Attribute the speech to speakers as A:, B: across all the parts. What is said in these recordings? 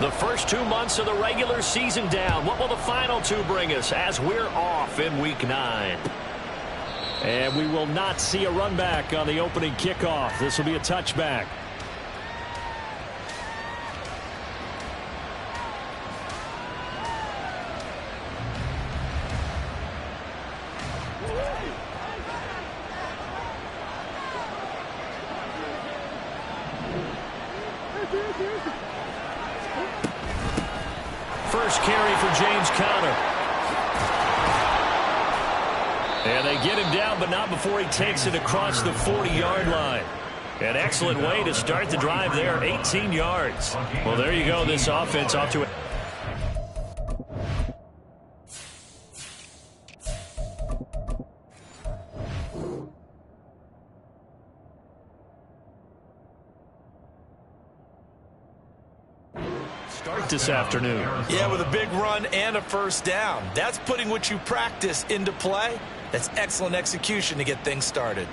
A: The first 2 months of the regular season down. What will the final 2 bring us as we're off in Week 9? And we will not see a run back on the opening kickoff. This will be a touchback. First carry for James Conner. And they get him down, but not before he takes it across the 40-yard line. An excellent way to start the drive there, 18 yards. Well, there you go. This offense off to a... start this afternoon.
B: Yeah, with a big run and a first down. That's putting what you practice into play. That's excellent execution to get things started.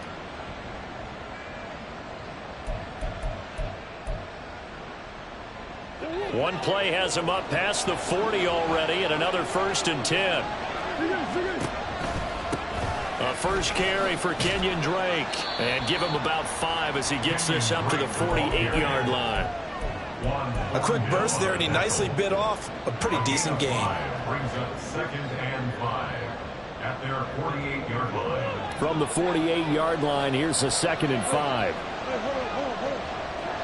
A: One play has him up past the 40 already, and another 1st and 10. A first carry for Kenyon Drake. And give him about 5 as he gets this up to the 48-yard line.
B: A quick burst there, and he nicely bit off a pretty decent gain.
C: Brings up 2nd and 5 at their 48-yard line.
A: From the 48-yard line, here's a 2nd and 5.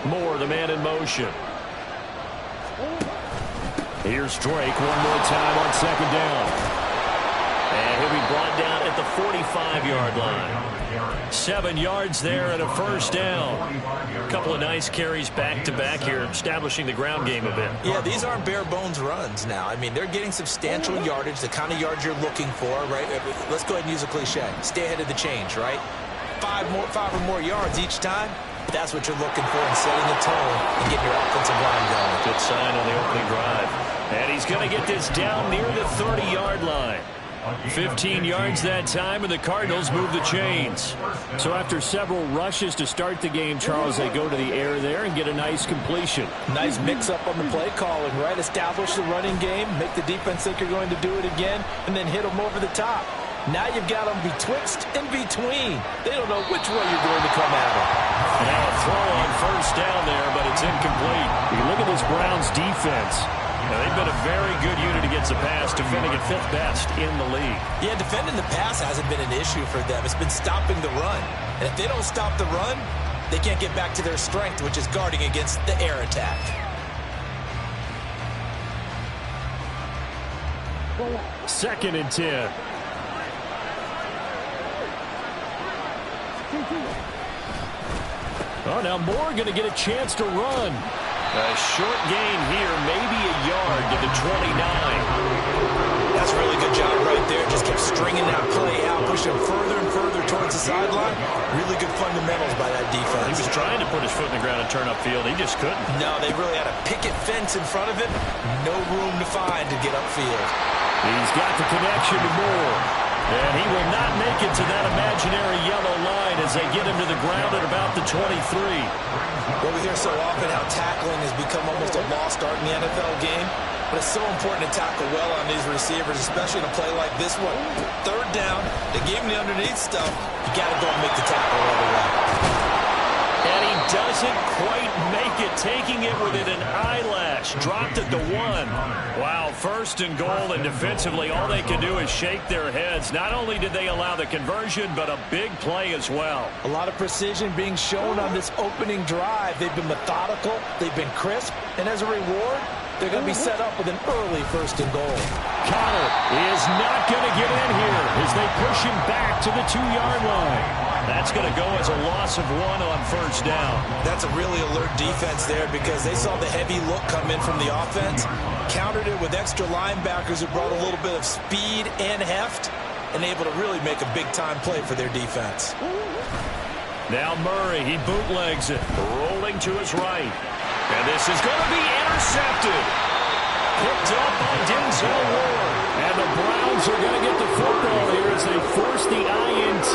A: Moore, the man in motion. Here's Drake one more time on 2nd down. And he'll be brought down at the 45-yard line. 7 yards there and a first down. A couple of nice carries back-to-back here, establishing the ground game a bit.
B: Yeah, these aren't bare-bones runs now. I mean, they're getting substantial yardage, the kind of yards you're looking for, right? Let's go ahead and use a cliche. Stay ahead of the change, right? 5 or more yards each time. That's what you're looking for in setting a tone and getting your offensive line going.
A: Good sign on the opening drive. And he's going to get this down near the 30-yard line. 15 yards that time, and the Cardinals move the chains. So after several rushes to start the game, Charles, they go to the air there and get a nice completion.
B: Nice mix-up on the play calling, right? Establish the running game, make the defense think you're going to do it again, and then hit them over the top. Now you've got them betwixt and between. They don't know which way you're going to come at them.
A: Now a throw on first down there, but it's incomplete. You look at this Browns defense. Now, they've been a very good unit against the pass, defending at 5th best in the league.
B: Yeah, defending the pass hasn't been an issue for them. It's been stopping the run. And if they don't stop the run, they can't get back to their strength, which is guarding against the air attack.
A: Second and 10. Oh, now Moore going to get a chance to run. A short gain here, maybe a yard to the 29.
B: That's a really good job right there. Just kept stringing that play out, pushing further and further towards the sideline. Really good fundamentals by that defense.
A: He was trying to put his foot in the ground and turn upfield. He just couldn't.
B: No, they really had a picket fence in front of him. No room to find to get upfield.
A: He's got the connection to Moore. And he will not make it to that imaginary yellow line as they get him to the ground at about the 23.
B: Well, we hear so often how tackling has become almost a lost art in the NFL game. But it's so important to tackle well on these receivers, especially in a play like this one. 3rd down, they gave him the underneath stuff. You got to go and make the tackle right away.
A: And he doesn't quite make it, taking it within an eyelash. Dropped at the 1. Wow, 1st and goal, and defensively all they can do is shake their heads. Not only did they allow the conversion, but a big play as well.
B: A lot of precision being shown on this opening drive. They've been methodical, they've been crisp, and as a reward, they're going to be set up with an early 1st and goal.
A: Conner is not going to get in here as they push him back to the 2-yard line. That's going to go as a loss of 1 on 1st down.
B: That's a really alert defense there because they saw the heavy look come in from the offense, countered it with extra linebackers who brought a little bit of speed and heft, and able to really make a big-time play for their defense.
A: Now Murray, he bootlegs it, rolling to his right. And this is going to be intercepted. Picked up by Denzel Ward. And the Browns are going to get the football here as they force the INT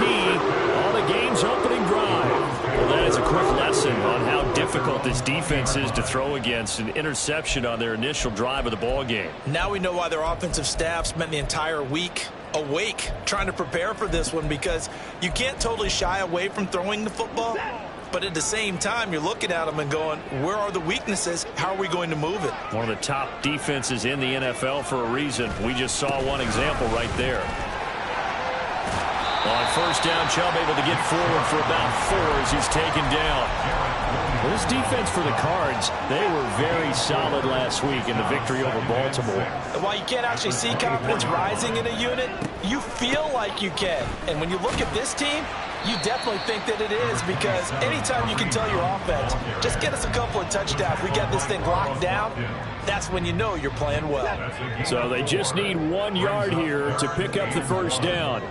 A: on the game's opening drive. Well, that is a quick lesson lesson on how difficult this defense is to throw against. An interception on their initial drive of the ball game.
B: Now we know why their offensive staff spent the entire week awake trying to prepare for this one, because you can't totally shy away from throwing the football, but at the same time you're looking at them and going, where are the weaknesses? How are we going to move it?
A: One of the top defenses in the NFL for a reason. We just saw one example right there. On first down, Chubb able to get forward for about 4 as he's taken down. Well, this defense for the Cards, they were very solid last week in the victory over Baltimore.
B: While you can't actually see confidence rising in a unit, you feel like you can. And when you look at this team, you definitely think that it is, because anytime you can tell your offense, just get us a couple of touchdowns, we get this thing locked down, that's when you know you're playing well.
A: So they just need 1 yard here to pick up the first down.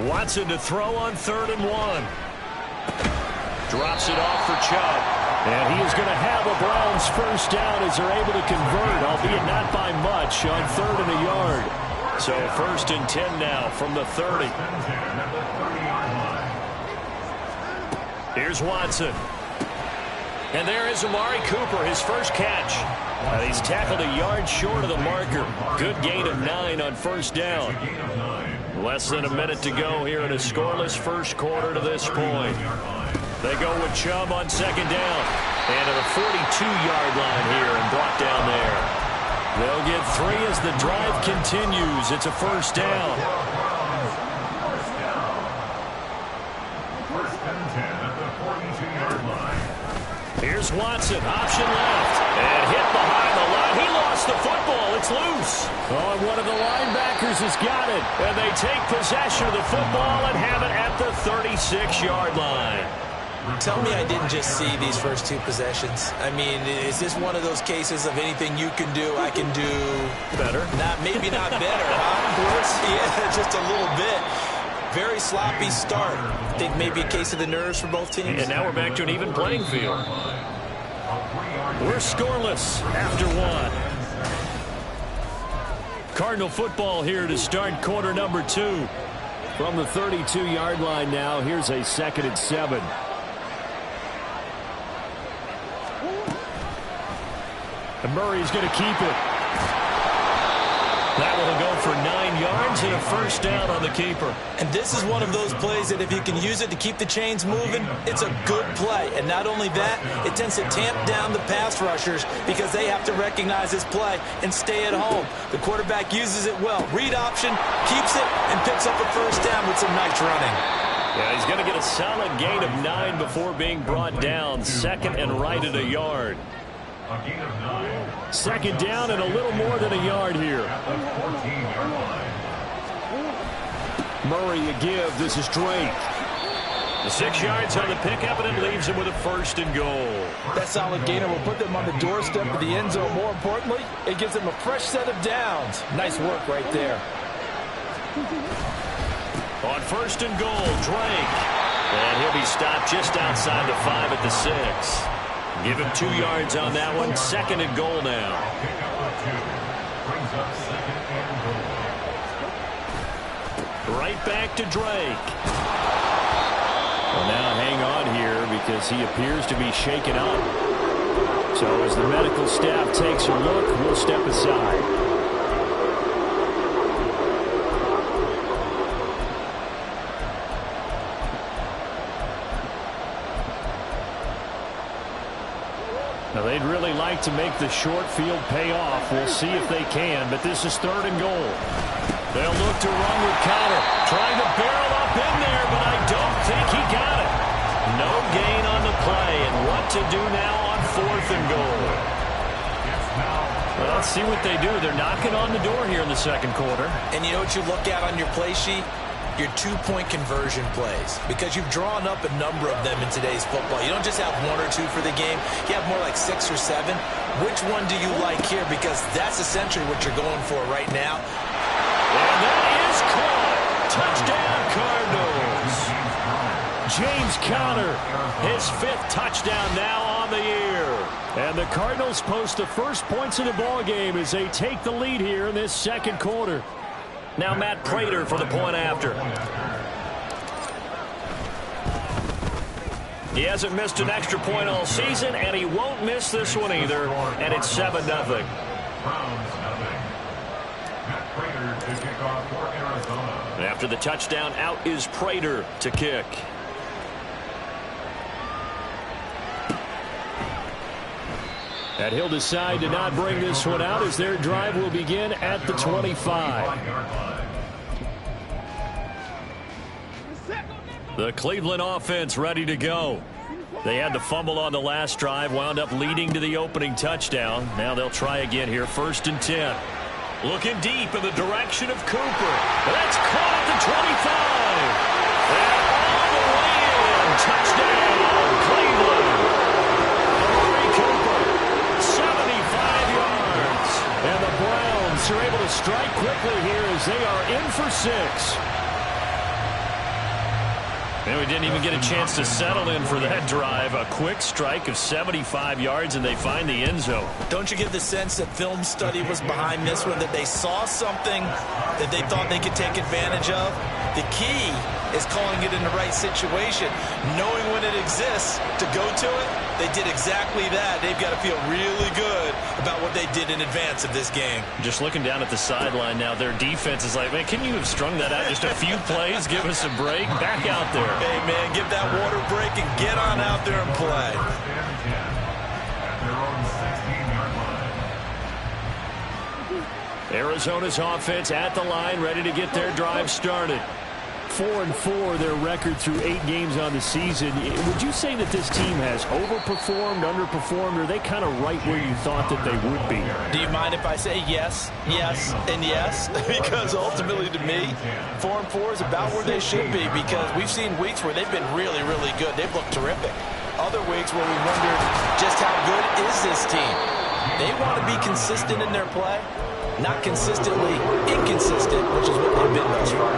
A: Watson to throw on 3rd and 1. Drops it off for Chubb. And he is going to have a Browns first down as they're able to convert, albeit not by much, on 3rd and a yard. So 1st and 10 now from the 30. Here's Watson. And there is Amari Cooper, his first catch. He's tackled a yard short of the marker. Good gain of 9 on first down. Less than a minute to go here in a scoreless first quarter to this point. They go with Chubb on 2nd down. And at a 42-yard line here and brought down there. They'll get 3 as the drive continues. It's a first down.
C: First and 10 at the 42-yard line.
A: Here's Watson, option left, and hit behind the line. He lost the football. It's loose. Oh, and one of the linebackers has got it. And they take possession of the football and have it at the 36-yard line.
B: Tell me I didn't just see these first 2 possessions. I mean, is this one of those cases of anything you can do, I can do
A: better?
B: Maybe not better, huh? Worse? Yeah, just a little bit. Very sloppy start. I think maybe a case of the nerves for both teams.
A: And now we're back to an even playing field. We're scoreless after 1. Cardinal football here to start quarter number 2. From the 32-yard line now, here's a 2nd and 7. And Murray's going to keep it. That will go for 9 yards and a first down on the keeper.
B: And this is one of those plays that if you can use it to keep the chains moving, it's a good play. And not only that, it tends to tamp down the pass rushers because they have to recognize this play and stay at home. The quarterback uses it well. Read option, keeps it, and picks up a first down with some nice running.
A: Yeah, he's going to get a solid gain of 9 before being brought down. 2nd and right at a yard.
C: A gain of 9.
A: 2nd down and a little more than a yard here. Murray a give. This is Drake. The 6 yards on the pickup, and it leaves him with a 1st and goal.
B: That solid gainer will put them on the doorstep of the end zone. More importantly, it gives them a fresh set of downs. Nice work right there.
A: On 1st and goal, Drake. And he'll be stopped just outside the 5 at the 6. Give him 2 yards on that one. 2nd and goal now.
C: Brings up 2nd and goal.
A: Right back to Drake. Well, now hang on here because he appears to be shaken up. So as the medical staff takes a look, we'll step aside. Now, they'd really like to make the short field pay off. We'll see if they can, but this is 3rd and goal. They'll look to run with Connor. Trying to barrel up in there, but I don't think he got it. No gain on the play, and what to do now on 4th and goal. Well, let's see what they do. They're knocking on the door here in the 2nd quarter.
B: And you know what you look at on your play sheet? Your 2-point conversion plays, because you've drawn up a number of them in today's football. You don't just have 1 or 2 for the game. You have more like 6 or 7. Which one do you like here? Because that's essentially what you're going for right now.
A: And that is caught. Touchdown, Cardinals. James Conner, his 5th touchdown now on the year. And the Cardinals post the first points of the ball game as they take the lead here in this 2nd quarter. Now Matt Prater for the point after. He hasn't missed an extra point all season, and he won't miss this one either, and it's 7-0.
C: Browns nothing. Matt Prater to kick off for Arizona.
A: After the touchdown, out is Prater to kick. And he'll decide to not bring this one out as their drive will begin at the 25. The Cleveland offense ready to go. They had the fumble on the last drive, wound up leading to the opening touchdown. Now they'll try again here, 1st and 10. Looking deep in the direction of Cooper. That's caught at the 25. And all the way in. Touchdown, Cleveland. Amari Cooper, 75 yards. And the Browns are able to strike quickly here as they are in for 6. And we didn't even get a chance to settle in for that drive. A quick strike of 75 yards, and they find the end zone.
B: Don't you get the sense that film study was behind this one, that they saw something that they thought they could take advantage of? The key is calling it in the right situation, knowing when it exists to go to it. They did exactly that. They've got to feel really good about what they did in advance of this game.
A: Just looking down at the sideline now, their defense is like, man, can you have strung that out just a few plays? Give us a break. Back out there.
B: Hey, man, give that water break and get on out there and play.
A: Arizona's offense at the line, ready to get their drive started. 4-4, their record through 8 games on the season. Would you say that this team has overperformed, underperformed, or are they kind of right where you thought that they would be?
B: Do you mind if I say yes, yes, and yes? Because ultimately to me, 4-4 is about where they should be, because we've seen weeks where they've been really, really good. They've looked terrific. Other weeks where we wondered just how good is this team. They want to be consistent in their play, not consistently inconsistent, which is what they've been thus far.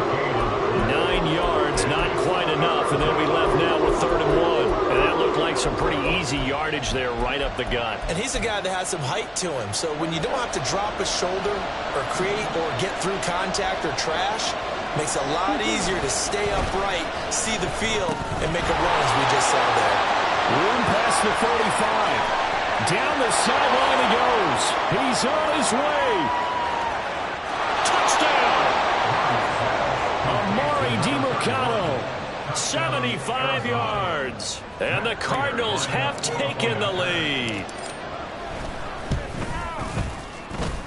A: 9 yards, not quite enough, and they'll be left now with 3rd and 1. And that looked like some pretty easy yardage there right up the gut.
B: And he's a guy that has some height to him, so when you don't have to drop a shoulder or create or get through contact or trash, makes it a lot easier to stay upright, see the field, and make a run as we just saw there.
A: Room past the 45. Down the sideline he goes. He's on his way. Touchdown! Amari DiMercado, 75 yards. And the Cardinals have taken the lead.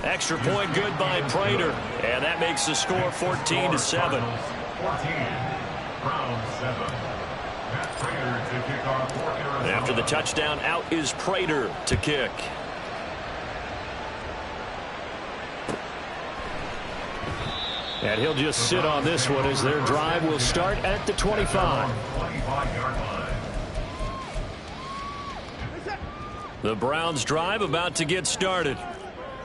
A: Extra point good by Prater. And that makes the score 14-7.
C: 14. Browns 7. Matt Prater to kick off for Arizona.
A: After the touchdown, out is Prater to kick. And he'll just sit on this one as their drive will start at the 25.
C: 25-yard line.
A: The Browns drive about to get started.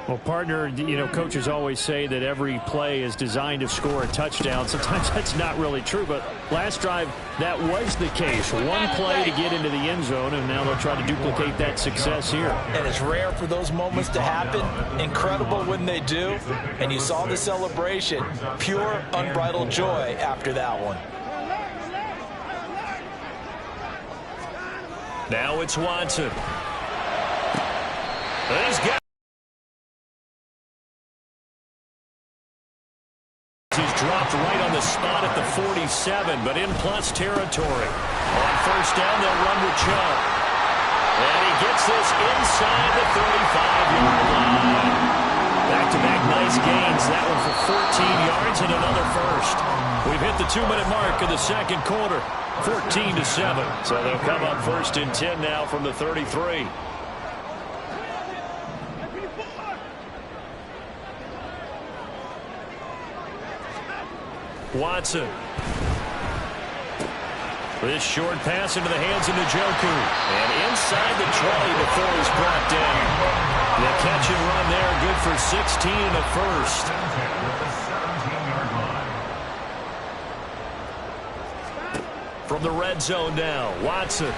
A: Well, partner, you know, coaches always say that every play is designed to score a touchdown. Sometimes that's not really true, but last drive, that was the case. One play to get into the end zone, and now they'll try to duplicate that success here.
B: And it's rare for those moments to happen. Incredible when they do. And you saw the celebration. Pure, unbridled joy after that one.
A: Now it's Watson. He's got He's dropped right on the spot at the 47, but in plus territory. On 1st down, they'll run with Chubb. And he gets this inside the 35-yard line. Back-to-back nice gains. That one for 14 yards and another first. We've hit the 2-minute mark in the second quarter. 14-7. So they'll come up 1st and 10 now from the 33. Watson. This short pass into the hands of Njoku. And inside the 20 before he's brought down. The catch and run there, good for 16 and a first. From the red zone now, Watson.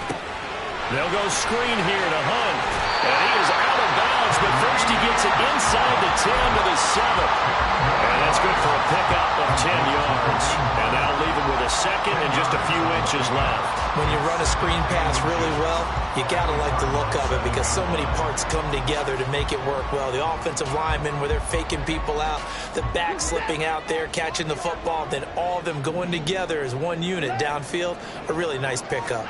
A: They'll go screen here to Hunt. And he is out of bounds, but first he gets it inside the 10 to the 7. And That's good for a pickup of 10 yards. And now leaving with a second and just a few inches left.
B: When you run a screen pass really well, you got to like the look of it because so many parts come together to make it work well. The offensive linemen, where they're faking people out, the back slipping out there, catching the football, then all of them going together as one unit downfield. A really nice pickup.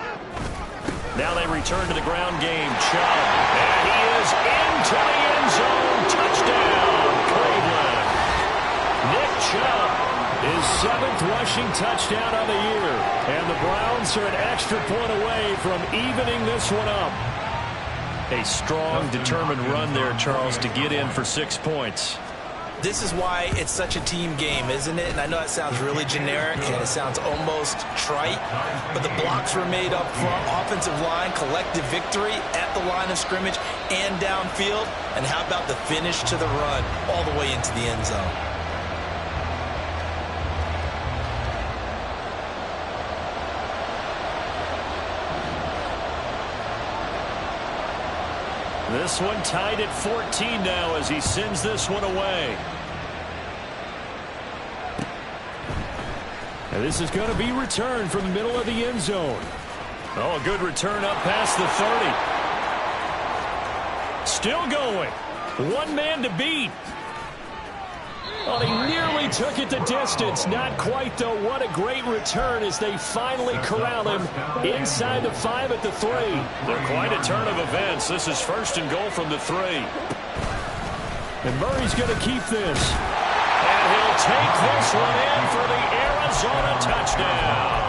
A: Now they return to the ground game. Chubb. And he is into the end zone. Touchdown, Cleveland. Nick Chubb, his 7th rushing touchdown on the year. And the Browns are an extra point away from evening this one up. A strong, determined run there, Charles, to get in for 6 points.
B: This is why it's such a team game, isn't it? And I know that sounds really generic and it sounds almost trite, but the blocks were made up front, offensive line, collective victory at the line of scrimmage and downfield. And how about the finish to the run all the way into the end zone?
A: This one tied at 14 now as he sends this one away. And this is going to be returned from the middle of the end zone. Oh, a good return up past the 30. Still going. One man to beat. Oh, they nearly took it the distance. Not quite, though. What a great return as they finally corral him inside the 5 at the 3. They're quite a turn of events. This is 1st and goal from the 3. And Murray's going to keep this. And he'll take this one in for the Arizona touchdown.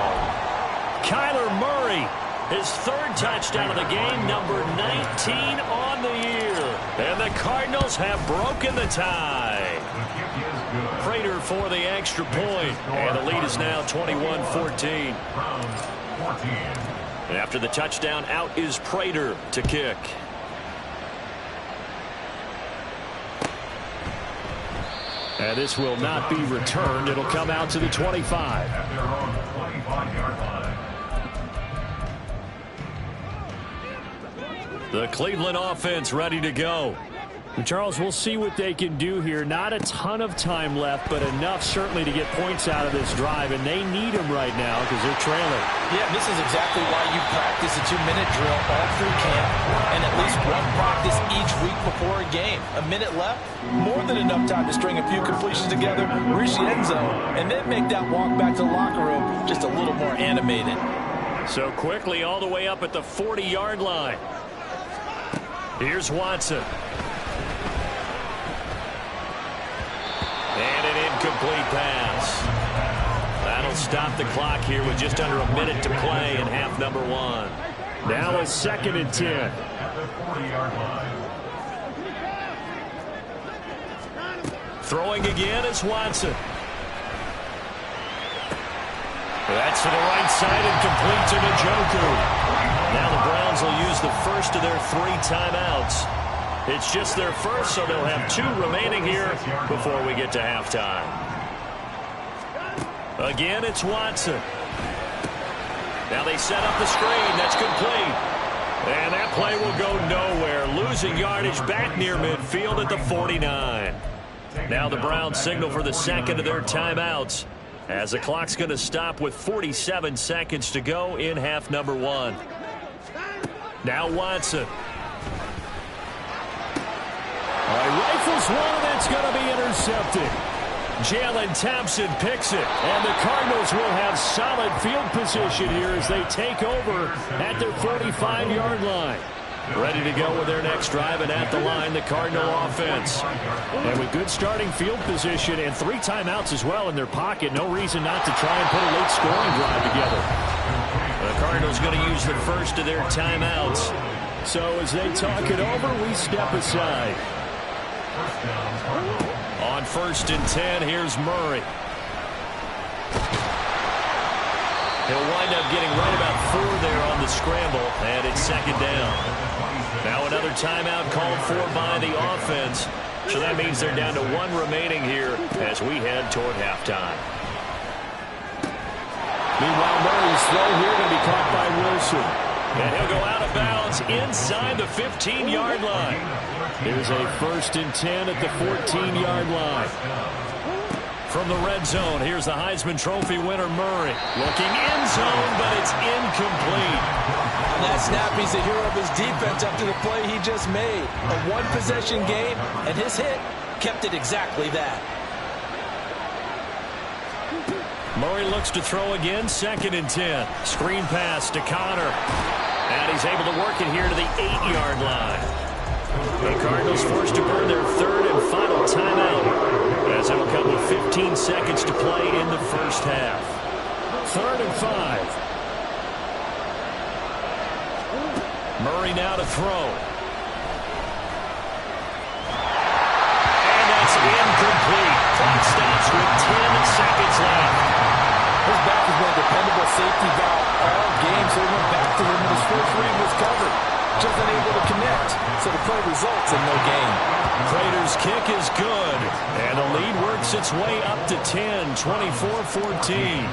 A: Kyler Murray, his 3rd touchdown of the game, number 19 on the year. And the Cardinals have broken the tie. Prater for the extra point. And the lead is now 21-14. And after the touchdown, out is Prater to kick. And this will not be returned. It'll come out to the 25.
C: At their own 25-yard line.
A: The Cleveland offense ready to go. Charles, we'll see what they can do here. Not a ton of time left, but enough certainly to get points out of this drive, and they need them right now because they're trailing.
B: Yeah, this is exactly why you practice a 2-minute drill all through camp and at least one practice each week before a game. A minute left, more than enough time to string a few completions together, reach the end zone, and then make that walk back to the locker room just a little more animated.
A: So quickly all the way up at the 40-yard line. Here's Watson. And an incomplete pass. That'll stop the clock here with just under a minute to play in half number 1. Now a 2nd and 10.
C: At the 40-yard line.
A: Throwing again is Watson. That's to the right side and complete to Njoku. Now the Browns will use the first of their 3 timeouts. It's just their first, so they'll have 2 remaining here before we get to halftime. Again, it's Watson. Now they set up the screen. That's complete. And that play will go nowhere. Losing yardage back near midfield at the 49. Now the Browns signal for the 2nd of their timeouts as the clock's going to stop with 47 seconds to go in half number 1. Now Watson. Rifles one, that's going to be intercepted. Jalen Thompson picks it, and the Cardinals will have solid field position here as they take over at their 45-yard line. Ready to go with their next drive, and at the line, the Cardinal offense. And with good starting field position and 3 timeouts as well in their pocket, no reason not to try and put a late scoring drive together. The Cardinals going to use the first of their timeouts. So as they talk it over, we step aside. On 1st and 10, here's Murray. He'll wind up getting right about 4 there on the scramble, and it's 2nd down. Now another timeout called for by the offense. So that means they're down to 1 remaining here as we head toward halftime. Meanwhile, Murray's throw here going to be caught by Wilson. And he'll go out of bounds inside the 15-yard line. Here's a 1st and 10 at the 14-yard line. From the red zone, here's the Heisman Trophy winner, Murray. Looking end zone, but it's incomplete.
B: On that snap, he's the hero of his defense up to the play he just made. A one-possession game, and his hit kept it exactly that.
A: Murray looks to throw again, 2nd and 10. Screen pass to Connor. And he's able to work it here to the 8-yard line. The Cardinals forced to burn their 3rd and final timeout, as it'll come with 15 seconds to play in the first half. 3rd and 5. Murray now to throw. And that's incomplete. Clock stops with 10 seconds left.
B: His back has been a dependable safety valve all game, so he went back to him when his first read was covered. Just unable to connect, so the play results in no gain.
A: Prater's kick is good, and the lead works its way up to 10, 24-14.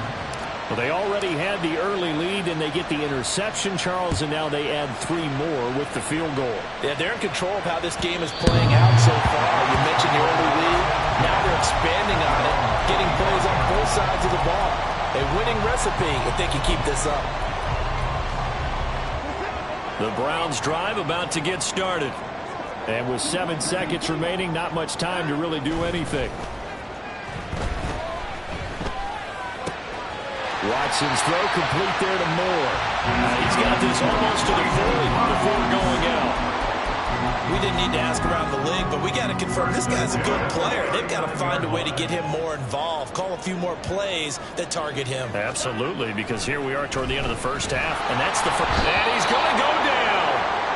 A: Well, they already had the early lead, and they get the interception, Charles, and now they add 3 more with the field goal.
B: Yeah, they're in control of how this game is playing out so far. You mentioned the early lead. Now they're expanding on it, getting plays on both sides of the ball. A winning recipe if they can keep this up.
A: The Browns drive about to get started. And with 7 seconds remaining, not much time to really do anything. Watson's throw complete there to Moore. He's got this almost to the 40 before going out.
B: We didn't need to ask around the league, but we got to confirm this guy's a good player. They've got to find a way to get him more involved, call a few more plays that target him.
A: Absolutely, because here we are toward the end of the first half, and that's the first. And he's going to go down.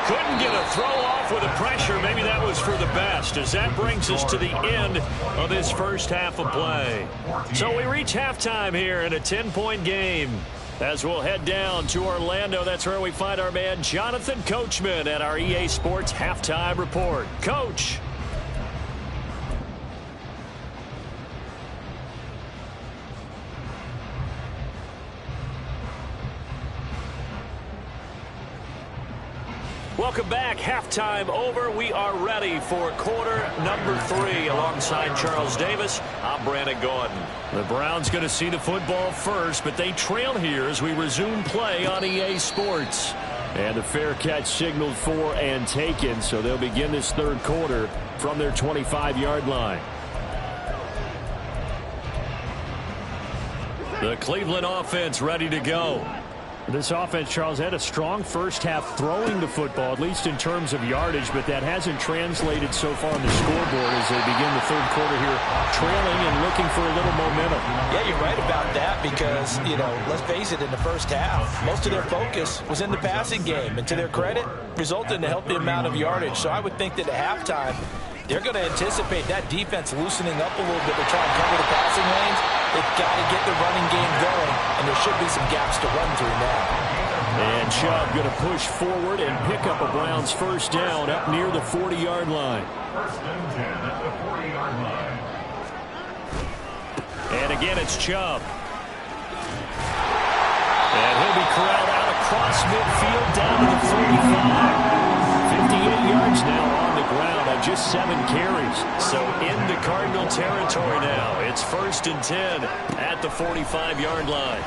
A: Couldn't get a throw off with the pressure. Maybe that was for the best, as that brings us to the end of this first half of play. So we reach halftime here in a 10-point game. As we'll head down to Orlando, that's where we find our man Jonathan Coachman at our EA Sports Halftime Report. Coach. Welcome back. Halftime over. We are ready for quarter number 3. Alongside Charles Davis, I'm Brandon Gordon. The Browns going to see the football first, but they trail here as we resume play on EA Sports. And the fair catch signaled for and taken, so they'll begin this third quarter from their 25-yard line. The Cleveland offense ready to go. This offense, Charles, had a strong first half throwing the football, at least in terms of yardage, but that hasn't translated so far on the scoreboard as they begin the third quarter here, trailing and looking for a little momentum.
B: Yeah, you're right about that because, let's face it, in the first half, most of their focus was in the passing game, and to their credit, resulted in a healthy amount of yardage. So I would think that at halftime, they're going to anticipate that defense loosening up a little bit to try and cover the passing lanes. They've got to get the running game going, and there should be some gaps to run through now.
A: And Chubb going to push forward and pick up a Browns first down up near the 40-yard line.
C: First and 10 at the 40-yard line.
A: And again, it's Chubb. And he'll be corralled out across midfield down to the 45. 58 yards now on the ground on just 7 carries. So into Cardinal territory now. It's first and 10 at the 45-yard line.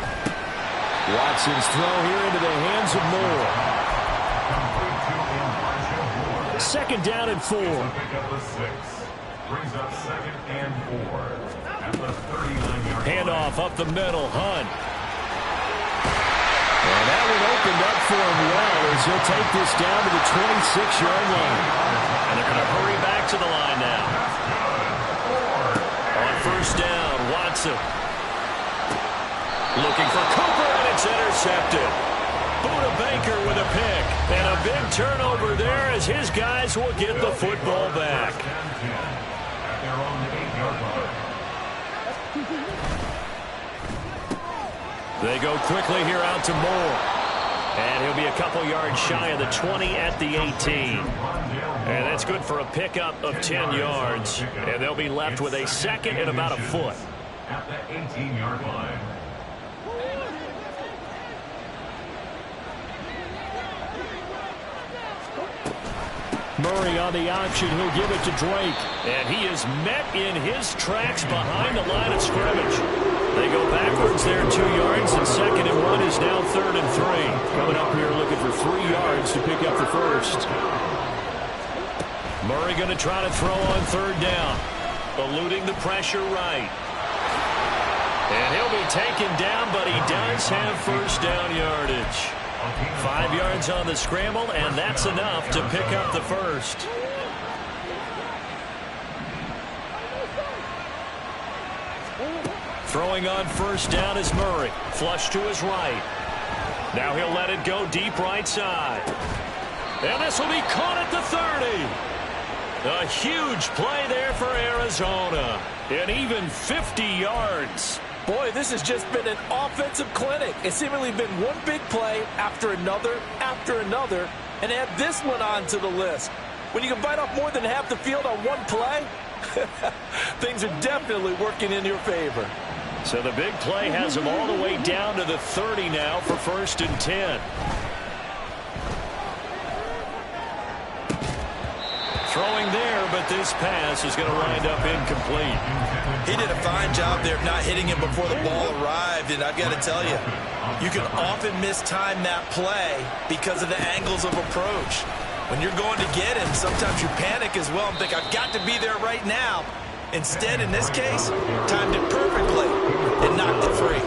A: Watson's throw here into the hands of Moore. Second down and 4.
C: Pick up the 6. Brings up second and 4 at the 39-yard line.
A: Handoff up the middle. Hunt. And that one opened up for him well as he'll take this down to the 26-yard line. And they're going to hurry back to the line now. On first down, Watson. Looking for Cooper, and it's intercepted. Buda Baker with a pick. And a big turnover there as his guys will get the football back.
C: At their own 8-yard line.
A: They go quickly here out to Moore. And he'll be a couple yards shy of the 20 at the 18. And that's good for a pickup of 10 yards. And they'll be left with a second and about a foot.
C: At the 18-yard line.
A: Murray on the option. He'll give it to Drake. And he is met in his tracks behind the line of scrimmage. They go backwards there 2 yards, and 2nd and 1 is now 3rd and 3. Coming up here looking for 3 yards to pick up the first. Murray going to try to throw on 3rd down. Eluding the pressure right. And he'll be taken down, but he does have 1st down yardage. 5 yards on the scramble, and that's enough to pick up the first. Throwing on 1st down is Murray. Flush to his right. Now he'll let it go deep right side. And this will be caught at the 30. A huge play there for Arizona. And even 50 yards.
B: Boy, this has just been an offensive clinic. It's seemingly been one big play after another, and add this one on to the list. When you can bite off more than half the field on one play, things are definitely working in your favor.
A: So the big play has him all the way down to the 30 now for 1st and 10. Throwing there, but this pass is going to wind up incomplete.
B: He did a fine job there of not hitting him before the ball arrived, and I've got to tell you, you can often mistime that play because of the angles of approach. When you're going to get him, sometimes you panic as well and think, I've got to be there right now. Instead, in this case, timed it perfectly and knocked it free.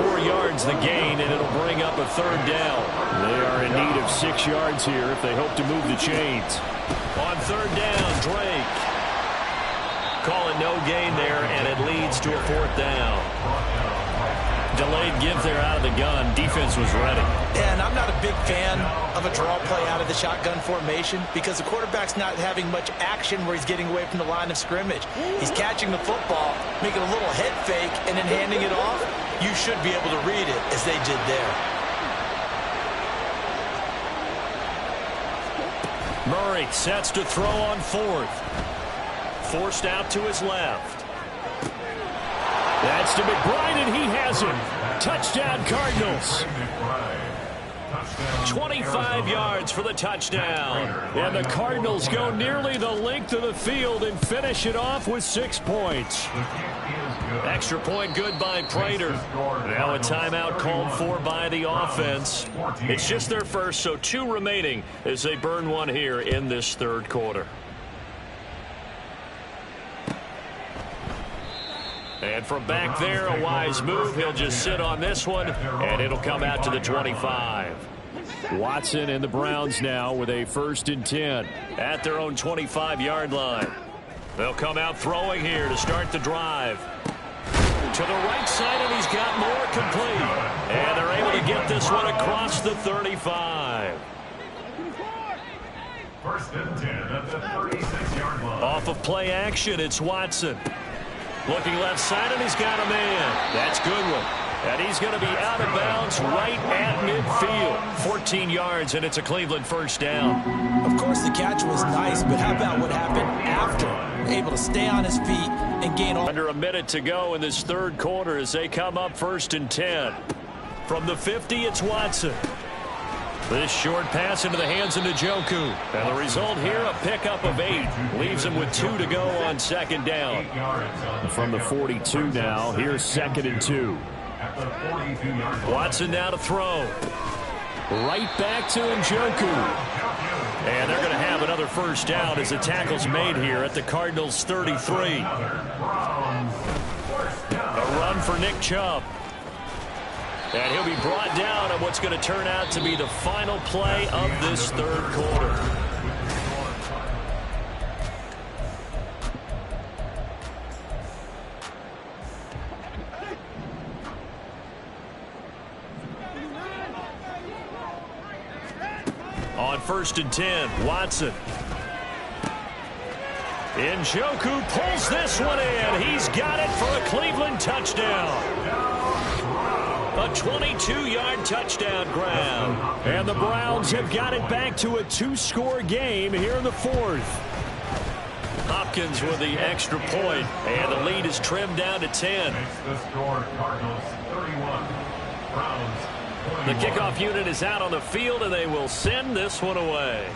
A: 4 yards the gain, and it'll bring up a 3rd down. They are in need of 6 yards here if they hope to move the chains. On 3rd down, Drake. Call it no gain there, and it leads to a 4th down. Delayed give there out of the gun. Defense was ready.
B: Yeah, and I'm not a big fan of a draw play out of the shotgun formation because the quarterback's not having much action where he's getting away from the line of scrimmage. He's catching the football, making a little head fake, and then handing it off. You should be able to read it as they did there.
A: Murray sets to throw on 4th. Forced out to his left. That's to McBride, and he has him. Touchdown, Cardinals. 25 yards for the touchdown. And the Cardinals go nearly the length of the field and finish it off with 6 points. Extra point good by Prater. Now a timeout called for by the offense. It's just their first, so 2 remaining as they burn one here in this 3rd quarter. And from back there, a wise move. He'll just sit on this one, and it'll come out to the 25. Watson and the Browns now with a 1st and 10 at their own 25-yard line. They'll come out throwing here to start the drive. To the right side, and he's got more complete. And they're able to get this one across the 35.
C: 1st and 10 at the 36-yard line.
A: Off of play action, it's Watson. Looking left side, and he's got a man. That's Goodwin. And he's going to be out of bounds right at midfield. 14 yards, and it's a Cleveland 1st down.
B: Of course, the catch was nice, but how about what happened after? Able to stay on his feet and gain all.
A: Under a minute to go in this 3rd quarter as they come up 1st and 10. From the 50, it's Watson. This short pass into the hands of Njoku. And the result here, a pickup of 8. Leaves him with 2 to go on 2nd down. From the 42 now, here's 2nd and 2. Watson now to throw. Right back to Njoku. And they're going to have another 1st down as the tackle's made here at the Cardinals 33. A run for Nick Chubb. And he'll be brought down on what's going to turn out to be the final play of this 3rd quarter. On 1st and 10, Watson. Njoku pulls this one in. He's got it for a Cleveland touchdown. A 22-yard touchdown grab. And the Browns have got it back to a 2-score game here in the 4th. Hopkins with the extra point, and the lead is trimmed down to 10.
C: The score, Cardinals 31, Browns 21.
A: The kickoff unit is out on the field, and they will send this one away.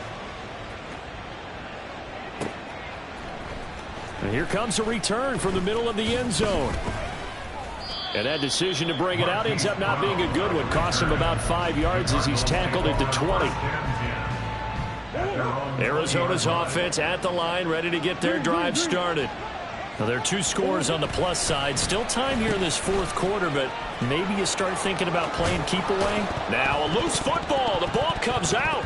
A: And here comes a return from the middle of the end zone. And that decision to bring it out ends up not being a good one. Costs him about 5 yards as he's tackled at the 20. Arizona's offense at the line, ready to get their drive started. Now, there are 2 scores on the plus side. Still time here in this fourth quarter, but maybe you start thinking about playing keep away. Now a loose football. The ball comes out.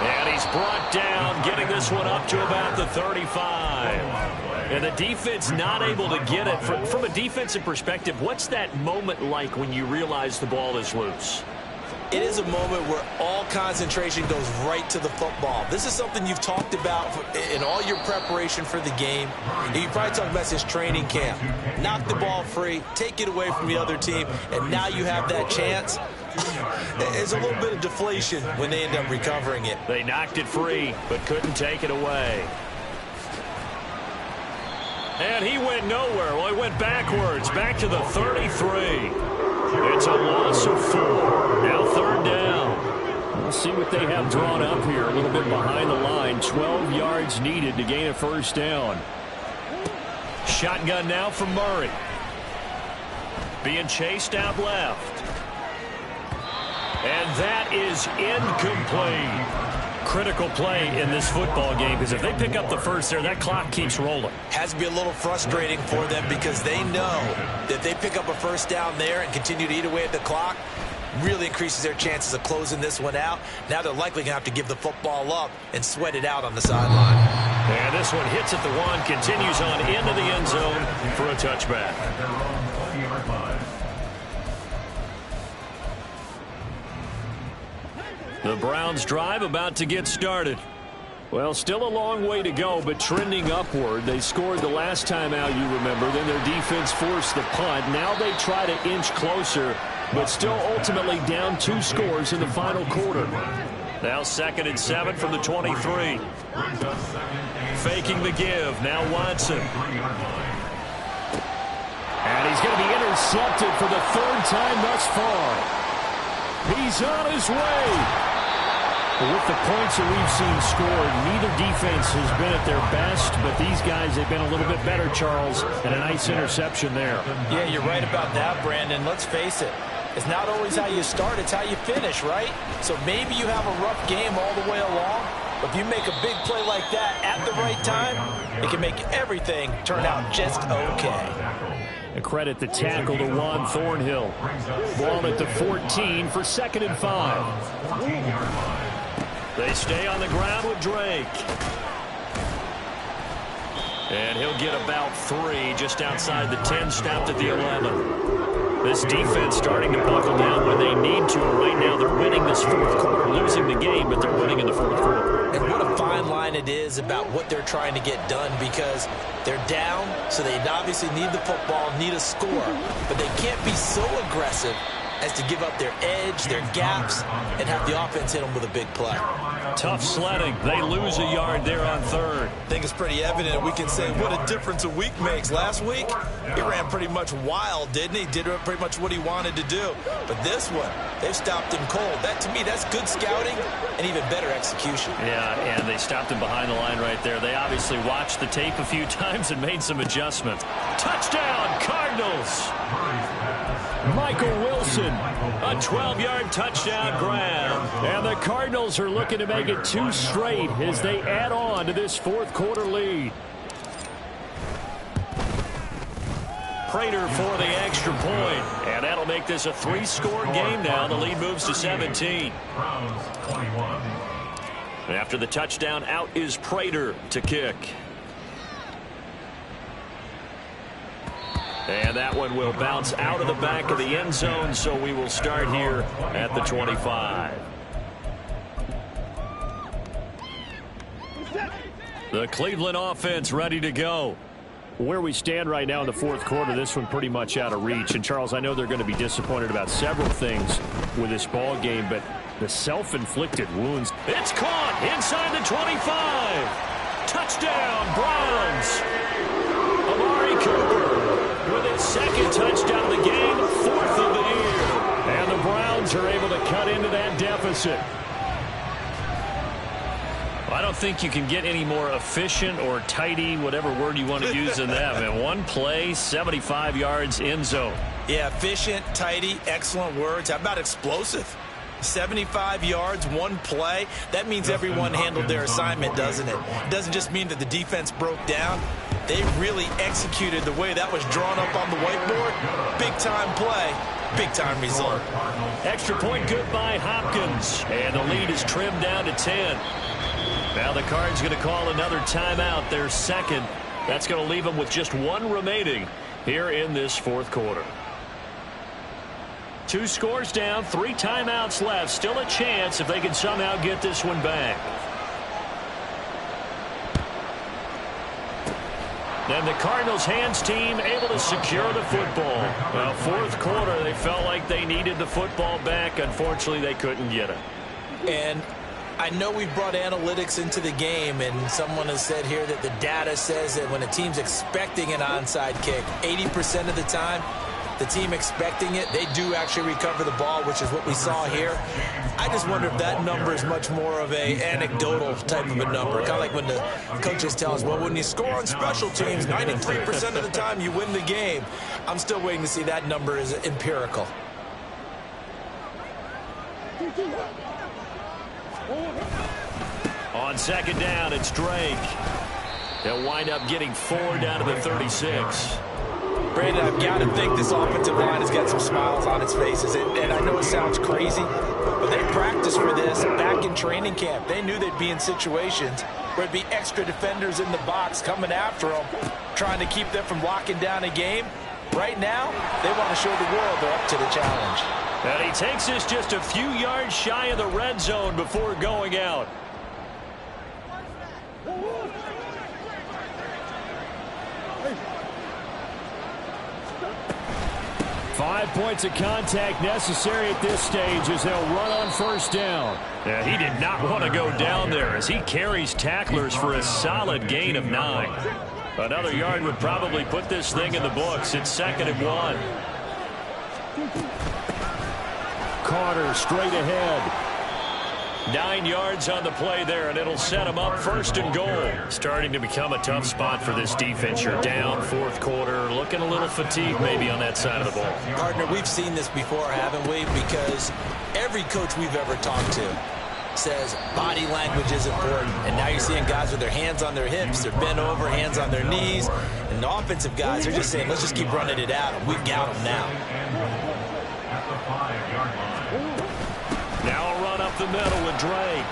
A: And he's brought down, getting this one up to about the 35. And the defense not able to get it. From a defensive perspective, what's that moment like when you realize the ball is loose?
B: It is a moment where all concentration goes right to the football. This is something you've talked about in all your preparation for the game. You probably talked about this training camp. Knock the ball free, take it away from the other team, and now you have that chance. There's a little bit of deflation when they end up recovering it.
A: They knocked it free, but couldn't take it away. And he went nowhere. Well, he went backwards, back to the 33. It's a loss of 4. Now 3rd down. We'll see what they have drawn up here. A little bit behind the line. 12 yards needed to gain a 1st down. Shotgun now from Murray. Being chased out left. And that is incomplete. Critical play in this football game, because if they pick up the first there, that clock keeps rolling.
B: Has to be a little frustrating for them because they know that if they pick up a 1st down there and continue to eat away at the clock, really increases their chances of closing this one out. Now they're likely going to have to give the football up and sweat it out on the sideline.
A: And this one hits at the 1, continues on into the end zone for a touchback. The Browns drive about to get started. Well, still a long way to go, but trending upward. They scored the last time out, you remember. Then their defense forced the punt. Now they try to inch closer, but still ultimately down 2 scores in the final quarter. Now 2nd and 7 from the 23. Faking the give. Now Watson. And he's going to be intercepted for the 3rd time thus far. He's on his way. With the points that we've seen scored, neither defense has been at their best, but these guys have been a little bit better, Charles, and a nice interception there.
D: Yeah, you're right about that, Brandon. Let's face it. It's not always how you start, it's how you finish, right? So maybe you have a rough game all the way along, but if you make a big play like that at the right time, it can make everything turn out just okay.
A: A credit the tackle to Juan Thornhill. Ball at the 14 for 2nd and 5. They stay on the ground with Drake. And he'll get about 3 just outside the 10, stopped at the 11. This defense starting to buckle down when they need to. Right now they're winning this 4th quarter, losing the game, but they're winning in the 4th quarter.
B: And what a fine line it is about what they're trying to get done, because they're down, so they obviously need the football, need a score, but they can't be so aggressive as to give up their edge, their gaps, and have the offense hit them with a big play.
A: Tough sledding. They lose a yard there on 3rd.
B: I think it's pretty evident. We can say what a difference a week makes. Last week, he ran pretty much wild, didn't he? Did pretty much what he wanted to do. But this one, they've stopped him cold. That, to me, that's good scouting and even better execution.
A: Yeah, and they stopped him behind the line right there. They obviously watched the tape a few times and made some adjustments. Touchdown, Cardinals! Michael Wilson, a 12-yard touchdown grab. And the Cardinals are looking to make it 2 straight as they add on to this 4th quarter lead. Prater for the extra point. And that'll make this a 3-score game now. The lead moves to 17. After the touchdown, out is Prater to kick. And that one will bounce out of the back of the end zone, so we will start here at the 25. The Cleveland offense ready to go. Where we stand right now in the 4th quarter, this one pretty much out of reach. And, Charles, I know they're going to be disappointed about several things with this ball game, but the self-inflicted wounds. It's caught inside the 25. Touchdown, Browns. Amari Cooper with his 2nd touchdown of the game, 4th of the year. And the Browns are able to cut into that deficit. I don't think you can get any more efficient or tidy, whatever word you want to use in that. Man, one play, 75 yards in zone.
D: Yeah, efficient, tidy, excellent words. How about explosive? 75 yards, one play. That means everyone handled their assignment, doesn't it? It doesn't just mean that the defense broke down. They really executed the way that was drawn up on the whiteboard. Big-time play, big-time result.
A: Extra point good by Hopkins. And the lead is trimmed down to 10. Now the Cards going to call another timeout, their second. That's going to leave them with just one remaining here in this fourth quarter. 2 scores down, 3 timeouts left. Still a chance if they can somehow get this one back. And the Cardinals hands team able to secure the football. Well, fourth quarter, they felt like they needed the football back. Unfortunately, they couldn't get it.
B: And I know we brought analytics into the game, and someone has said here that the data says that when a team's expecting an onside kick, 80% of the time, the team expecting it, they do actually recover the ball, which is what we saw here. I just wonder if that number is much more of a anecdotal type of a number. Kind of like when the coaches tell us, well, when you score on special teams, 93% of the time you win the game. I'm still waiting to see that number is empirical.
A: On second down, it's Drake. They'll wind up getting 4 down to the 36.
D: Brandon, I've got to think this offensive line has got some smiles on its faces. And I know it sounds crazy, but they practiced for this back in training camp. They knew they'd be in situations where it'd be extra defenders in the box coming after them, trying to keep them from locking down a game. Right now, they want to show the world they're up to the challenge.
A: And he takes this just a few yards shy of the red zone before going out. 5 points of contact necessary at this stage as they'll run on first down. Yeah, he did not want to go down there as he carries tacklers for a solid gain of 9. Another yard would probably put this thing in the books. It's 2nd and 1. Carter straight ahead. 9 yards on the play there, and it'll set them up 1st and goal. Starting to become a tough spot for this defense. You're down fourth quarter, looking a little fatigued maybe on that side of the ball.
B: Partner, we've seen this before, haven't we? Because every coach we've ever talked to says body language is important. And now you're seeing guys with their hands on their hips, they're bent over, hands on their knees. And the offensive guys are just saying, let's just keep running it at them. We've got them now.
C: At the 5-yard line.
A: Now a run up the middle with Drake.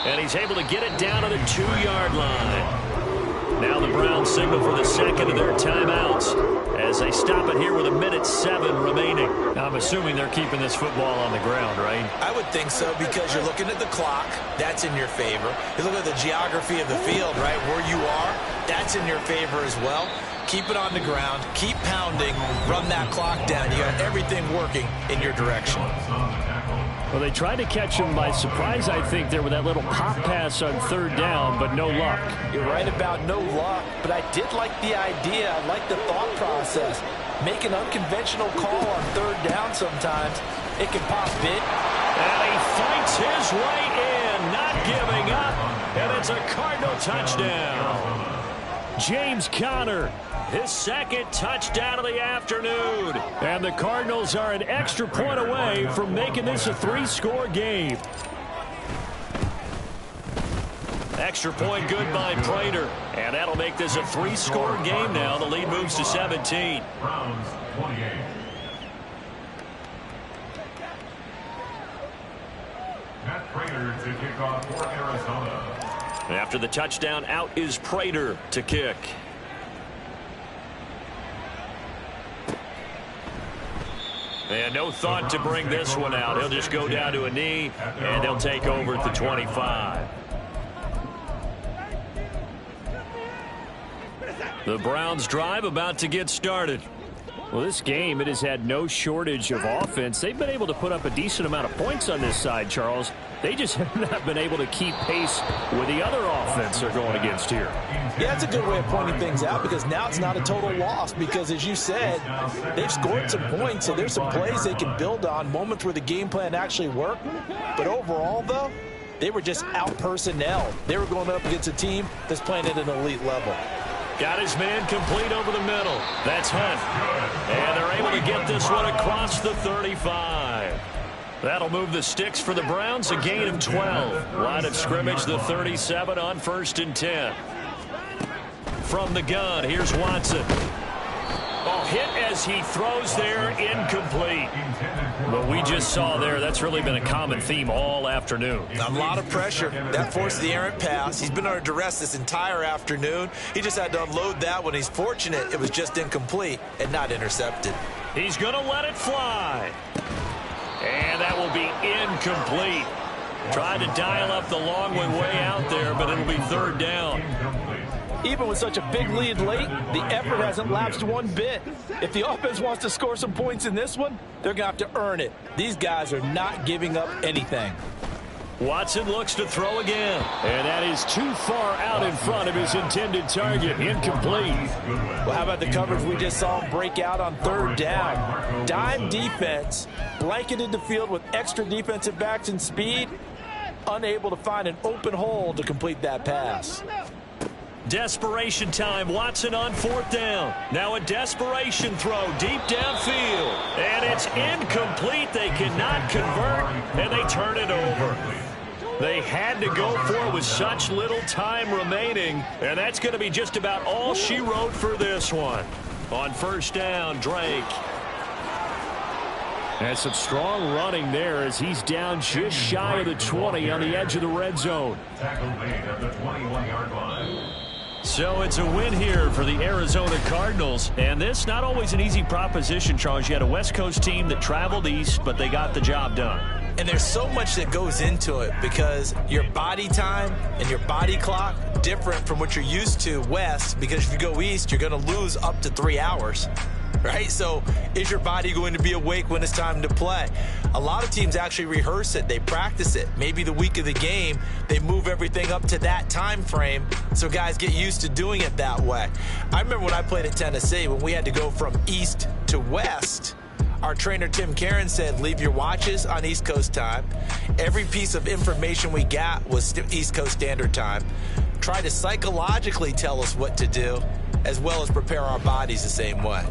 A: And he's able to get it down to the 2-yard line. Now the Browns signal for the second of their timeouts as they stop it here with 1:07 remaining. Now, I'm assuming they're keeping this football on the ground, right?
B: I would think so, because you're looking at the clock. That's in your favor. You look at the geography of the field, right, where you are. That's in your favor as well. Keep it on the ground. Keep pounding. Run that clock down. You got everything working in your direction.
A: Well, they tried to catch him by surprise, I think, there with that little pop pass on 3rd down, but no luck.
D: You're right about no luck, but I did like the idea. I like the thought process. Make an unconventional call on 3rd down sometimes. It can pop big.
A: And he fights his way in, not giving up, and it's a Cardinal touchdown. James Conner, his 2nd touchdown of the afternoon. And the Cardinals are an extra point away from making this a 3-score game. Extra point good by Prater. And that'll make this a 3-score game now. The lead moves to 17.
C: Browns 28. Matt Prater to kick off for Arizona.
A: After the touchdown, out is Prater to kick. And no thought to bring this one out. He'll just go down to a knee, and they'll take over at the 25. The Browns drive about to get started. Well, this game, it has had no shortage of offense. They've been able to put up a decent amount of points on this side, Charles. They just have not been able to keep pace with the other offense they're going against here.
D: Yeah, it's a good way of pointing things out, because now it's not a total loss, because as you said, they've scored some points, so there's some plays they can build on, moments where the game plan actually worked. But overall, though, They were just out-personnel. They were going up against a team that's playing at an elite level.
A: Got his man complete over the middle. That's Hunt. And they're able to get this one across the 35. That'll move the sticks for the Browns, a gain of 12. Line of scrimmage, the 37 on 1st and 10. From the gun, here's Watson. Oh, hit as he throws there, incomplete. What we just saw there, that's really been a common theme all afternoon.
B: A lot of pressure. That forced the errant pass. He's been under duress this entire afternoon. He just had to unload that one. He's fortunate it was just incomplete and not intercepted.
A: He's going to let it fly. And that will be incomplete. Tried to dial up the long way out there, but it'll be 3rd down.
D: Even with such a big lead late, the effort hasn't lapsed one bit. If the offense wants to score some points in this one, they're going to have to earn it. These guys are not giving up anything.
A: Watson looks to throw again. And that is too far out in front of his intended target. Incomplete.
D: Well, how about the coverage we just saw him break out on 3rd down? Dime defense, blanketed the field with extra defensive backs and speed, unable to find an open hole to complete that pass.
A: Desperation time. Watson on 4th down. Now a desperation throw deep downfield. And it's incomplete. They cannot convert, and they turn it over. They had to go for it with such little time remaining, and that's going to be just about all she wrote for this one. On 1st down, Drake. And some strong running there as he's down just shy of the 20 on the edge of the red zone.
C: Tackle made at the 21-yard line.
A: So it's a win here for the Arizona Cardinals. And this not always an easy proposition, Charles. You had a West Coast team that traveled east, but they got the job done.
B: And there's so much that goes into it because your body time and your body clock different from what you're used to west, because if you go east, you're going to lose up to 3 hours. Right? So is your body going to be awake when it's time to play? A lot of teams actually rehearse it. They practice it. Maybe the week of the game, they move everything up to that time frame so guys get used to doing it that way. I remember when I played at Tennessee, when we had to go from east to west, our trainer Tim Karen said, leave your watches on East Coast time. Every piece of information we got was East Coast Standard Time. Try to psychologically tell us what to do, as well as prepare our bodies the same way.